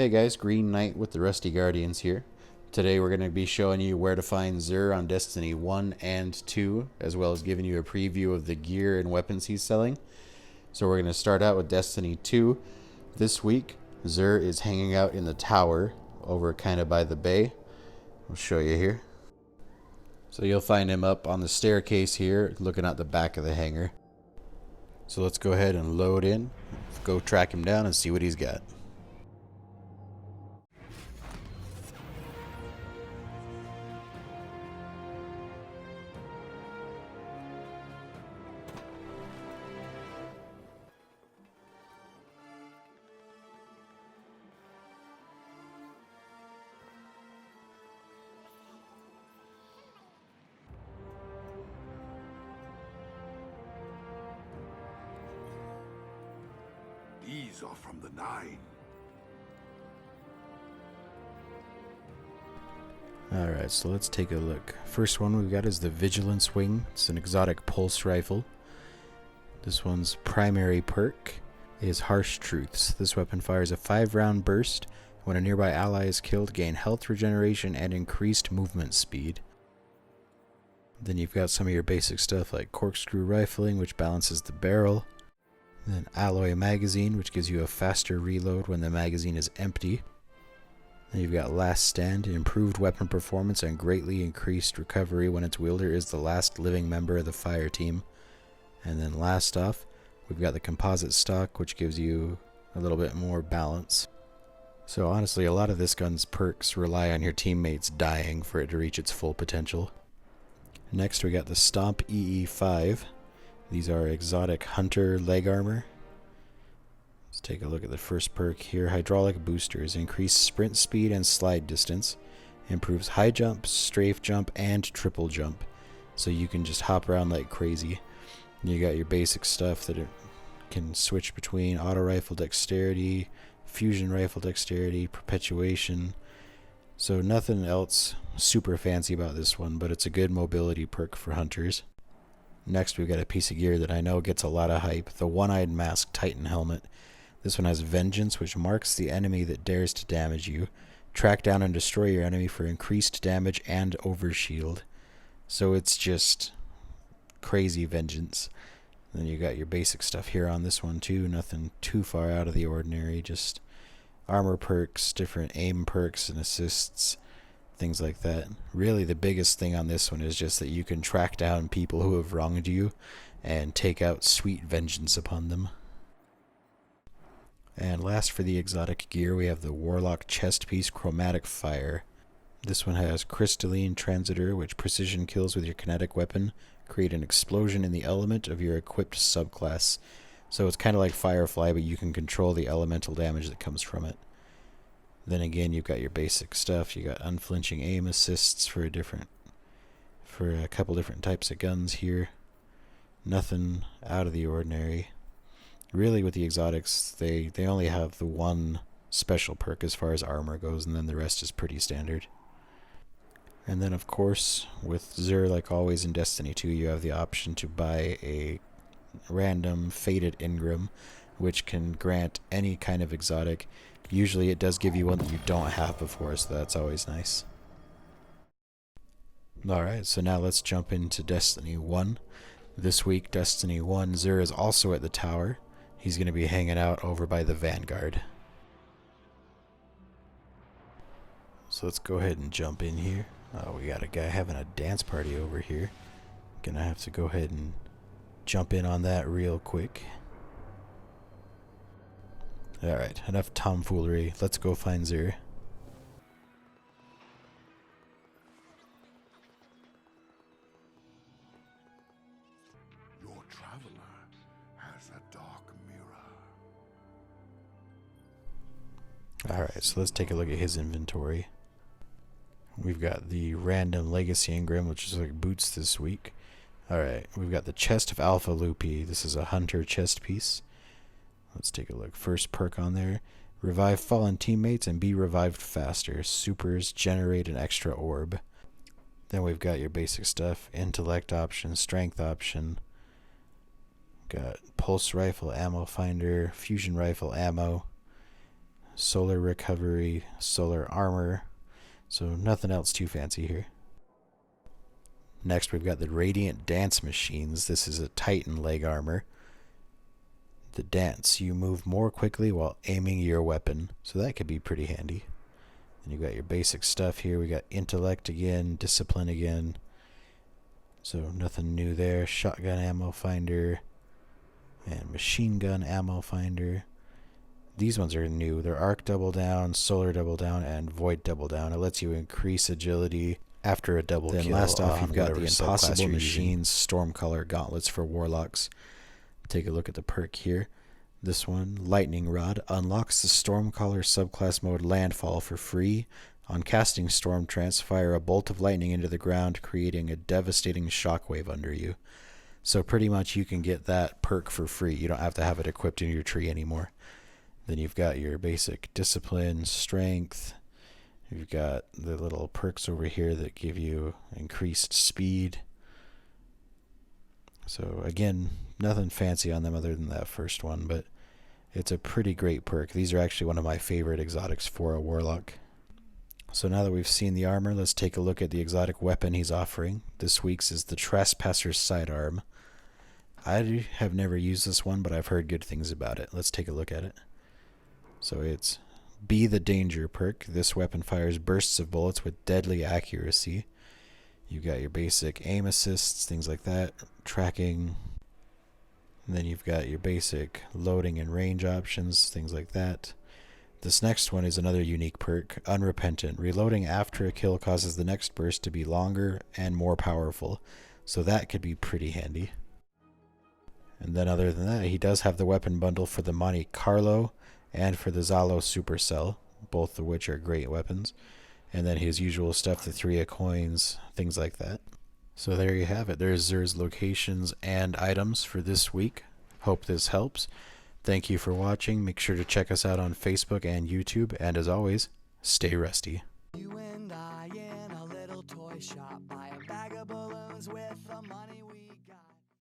Hey guys, Green Knight with the Rusty Guardians here. Today we're going to be showing you where to find Xur on Destiny 1 and 2, as well as giving you a preview of the gear and weapons he's selling. So we're going to start out with Destiny 2. This week, Xur is hanging out in the tower over kind of by the bay. I'll show you here. So you'll find him up on the staircase here, looking at the back of the hangar. So let's go ahead and load in, go track him down and see what he's got. These are from the Nine. Alright, so let's take a look. First one we've got is the Vigilance Wing. It's an exotic pulse rifle. This one's primary perk is Harsh Truths. This weapon fires a 5-round burst. When a nearby ally is killed, gain health regeneration and increased movement speed. Then you've got some of your basic stuff like corkscrew rifling, which balances the barrel. Then alloy magazine, which gives you a faster reload when the magazine is empty. Then you've got last stand, improved weapon performance and greatly increased recovery when its wielder is the last living member of the fire team. And then last off, we've got the composite stock, which gives you a little bit more balance. So honestly, a lot of this gun's perks rely on your teammates dying for it to reach its full potential. Next we got the Stomp EE5. These are exotic hunter leg armor. Let's take a look at the first perk here. Hydraulic boosters. Increase sprint speed and slide distance. Improves high jump, strafe jump, and triple jump. So you can just hop around like crazy. You got your basic stuff that it can switch between auto rifle dexterity, fusion rifle dexterity, perpetuation. So nothing else super fancy about this one, but it's a good mobility perk for hunters. Next we've got a piece of gear that I know gets a lot of hype, the One-Eyed Mask Titan Helmet. This one has Vengeance, which marks the enemy that dares to damage you. Track down and destroy your enemy for increased damage and overshield. So it's just crazy vengeance. Then you got your basic stuff here on this one too, nothing too far out of the ordinary, just armor perks, different aim perks and assists, things like that. Really the biggest thing on this one is just that you can track down people who have wronged you and take out sweet vengeance upon them. And last for the exotic gear we have the Warlock chest piece Chromatic Fire. This one has Crystalline Transitor, which precision kills with your kinetic weapon create an explosion in the element of your equipped subclass. So it's kind of like Firefly, but you can control the elemental damage that comes from it. Then again, you've got your basic stuff. You got unflinching aim assists for a couple different types of guns here. Nothing out of the ordinary. Really, with the exotics, they only have the one special perk as far as armor goes, and then the rest is pretty standard. And then, of course, with Xur, like always in Destiny 2, you have the option to buy a random Fated Engram, which can grant any kind of exotic. Usually it does give you one that you don't have before, so that's always nice. Alright, so now let's jump into Destiny 1. This week, Destiny 1, Xur is also at the tower. He's going to be hanging out over by the Vanguard. So let's go ahead and jump in here. Oh, we got a guy having a dance party over here. Gonna have to go ahead and jump in on that real quick. Alright, enough tomfoolery. Let's go find Xur. Your traveler has a dark mirror. Alright, so let's take a look at his inventory. We've got the random Legacy Engram, which is like boots this week. Alright, we've got the Chest of Alpha Lupi. This is a hunter chest piece. Let's take a look. First perk on there. Revive fallen teammates and be revived faster. Supers generate an extra orb. Then we've got your basic stuff. Intellect option, strength option. Got pulse rifle ammo finder, fusion rifle ammo. solar recovery, solar armor. So nothing else too fancy here. Next we've got the Radiant Dance Machines. This is a Titan leg armor. The dance, you move more quickly while aiming your weapon. So that could be pretty handy. Then you've got your basic stuff here. We got intellect again, discipline again. So nothing new there. Shotgun ammo finder and machine gun ammo finder. These ones are new. They're arc double down, solar double down, and void double down. It lets you increase agility after a double kill. Then last off, you've got the Impossible Machines Stormcaller Gauntlets for Warlocks. Take a look at the perk here. This one, Lightning Rod, unlocks the Stormcaller subclass mode Landfall for free. On casting Storm Trance, fire a bolt of lightning into the ground, creating a devastating shockwave under you. So pretty much you can get that perk for free. You don't have to have it equipped in your tree anymore. Then you've got your basic discipline, strength. You've got the little perks over here that give you increased speed. So again, nothing fancy on them other than that first one, but it's a pretty great perk. These are actually one of my favorite exotics for a warlock. So now that we've seen the armor, let's take a look at the exotic weapon he's offering. This week's is the Trespasser's Sidearm. I have never used this one, but I've heard good things about it. Let's take a look at it. So it's Be the Danger perk. This weapon fires bursts of bullets with deadly accuracy. You've got your basic aim assists, things like that, tracking. And then you've got your basic loading and range options, things like that. This next one is another unique perk, Unrepentant. Reloading after a kill causes the next burst to be longer and more powerful. So that could be pretty handy. And then other than that, he does have the weapon bundle for the Monte Carlo and for the Zalo Supercell, both of which are great weapons. And then his usual stuff, the 3 of coins, things like that. So there you have it. There's Xur's locations and items for this week. Hope this helps. Thank you for watching. Make sure to check us out on Facebook and YouTube. And as always, stay rusty. You and I in a little toy shop, buy a bag of balloons with the money we